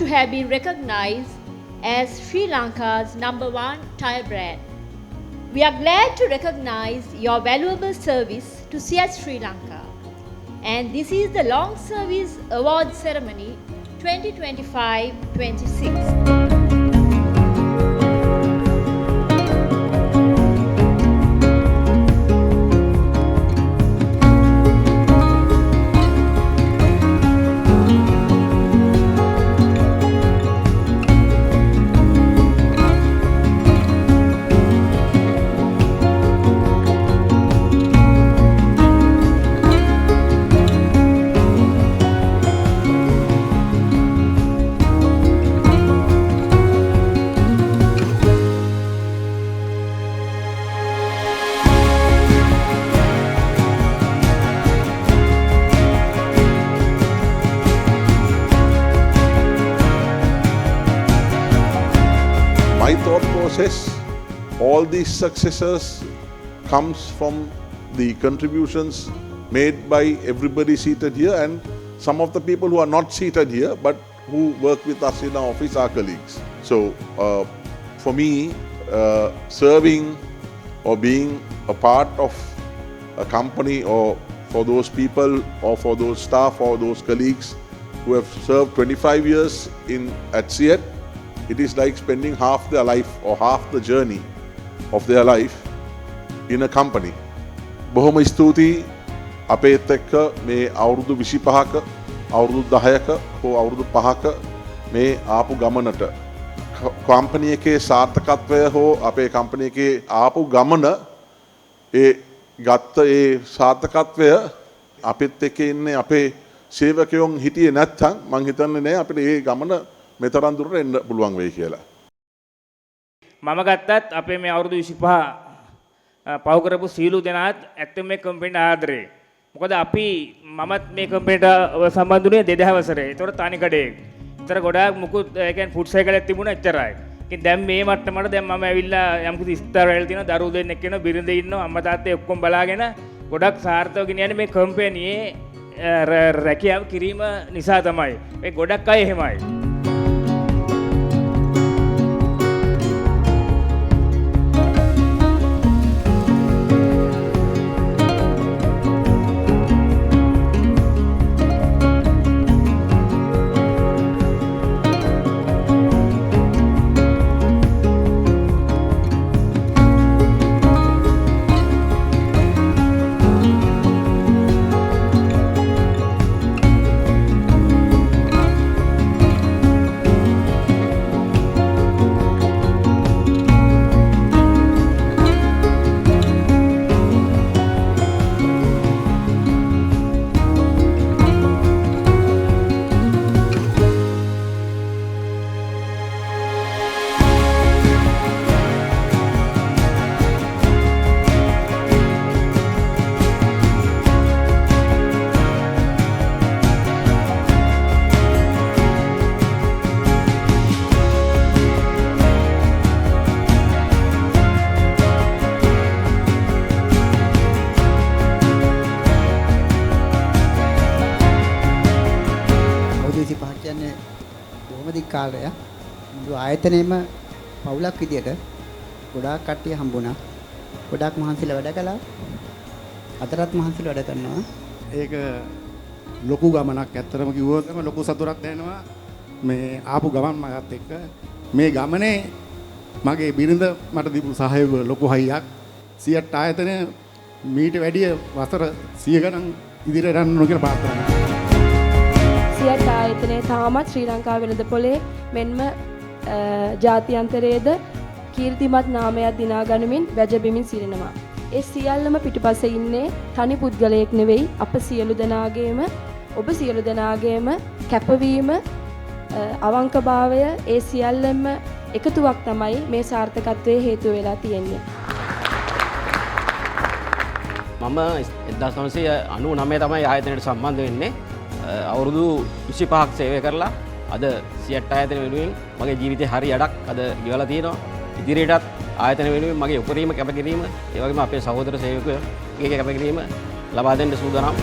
to have been recognized as Sri Lanka's #1 tyre brand. We are glad to recognize your valuable service to SIAT Sri Lanka. And this is the Long Service Award Ceremony 2025-26. My thought process, all these successes comes from the contributions made by everybody seated here and some of the people who are not seated here but who work with us in our office, our colleagues. So for me, serving or being a part of a company or for those people or for those staff or those colleagues who have served 25 years at SIAT, it is like spending half their life or half the journey of their life in a company. බොහොම ස්තුතියි අපේත් එක්ක මේ අවුරුදු 25ක අවුරුදු 10ක හෝ අවුරුදු 5ක මේ ආපු ගමනට කම්පැනි එකේ සාර්ථකත්වය හෝ අපේ කම්පැනි එකේ ආපු ගමන ඒ ගත්ත ඒ සාර්ථකත්වය අපිත් එක්ක ඉන්නේ අපේ සේවකයන් හිටියේ නැත්නම් මං හිතන්නේ නෑ අපිට මේ ගමන මෙතරම් දුරට එන්න පුළුවන් වෙයි කියලා. මම ගත්තත් අපේ මේ අවුරුදු 25 පහු කරපු සීලු දෙනාත් ඇත්තම මේ කම්පැනිට ආදරේ. මොකද අපි මමත් මේ කම්පැනිට සම්බන්ධ වුණේ 2000 වසරේ. ඒතකොට තනි කඩේ. ඒතර ගොඩාක් මුකුත් ඒ කියන්නේ ෆුඩ් සයිකලයක් තිබුණා එච්චරයි. ඉතින් දැන් මේ මට්ටමට දැන් මම ඇවිල්ලා යම්කිසි ස්ථාර වෙලා තියෙනවා. දරුවෝ දෙන්නෙක් ඉන්නවා, බිරිඳ ඉන්නවා, අම්මා තාත්තා ඔක්කොම බලාගෙන ගොඩක් සාර්ථකව ගෙනියන්නේ මේ කම්පැනියේ රැකියාව කිරීම නිසා තමයි. මේ ගොඩක් අය එහෙමයි. කාලය මුළු ආයතනයේම පවුලක් විදියට ගොඩාක් කට්ටිය හම්බුණා. ගොඩාක් මහන්සිලා වැඩ කළා. අතරත් මහන්සිලා වැඩ කරනවා. ඒක ලොකු ගමනක් ඇත්තටම කිව්වොත් ලොකු සතුටක් දැනෙනවා මේ ආපු ගමන් මගත් එක්ක. මේ ගමනේ මගේ බිරිඳ මට දීපු සහයෝගය ලොකු හයියක්. සියට් ආයතනය මීට වැඩිය වසර 100 ගණන් ඉදිරියට යන්න ඕන කියලා ප්‍රාර්ථනා කරනවා. සියට් ආයතනයේ තාමත් ශ්‍රී ලංකාව වෙළඳ පොලේ මෙන්ම ජාත්‍යන්තරයේද කීර්තිමත් නාමයක් දිනා ගනිමින් වැජබෙමින් සිටිනවා. ඒ සියල්ලම පිටුපස ඉන්නේ තනි පුද්ගලයෙක් නෙවෙයි අප සියලු දෙනාගේම ඔබ සියලු දෙනාගේම කැපවීම අවංකභාවය ඒ සියල්ලම එකතුවක් තමයි මේ සාර්ථකත්වයේ හේතුව වෙලා තියෙන්නේ. මම 1999 තමයි ආයතනයට සම්බන්ධ වෙන්නේ. අවුරුදු 25ක් සේවය කරලා අද සියට් ආයතන වෙනුවෙන් මගේ ජීවිතේ හරි අඩක් අද ගෙවලා තියෙනවා. ඉදිරියටත් ආයතන වෙනුවෙන් මගේ උපරිම කැපකිරීම, ඒ වගේම අපේ සහෝදර සේවකයන්ගේ කැපකිරීම ලබා දෙන්න සූදානම්.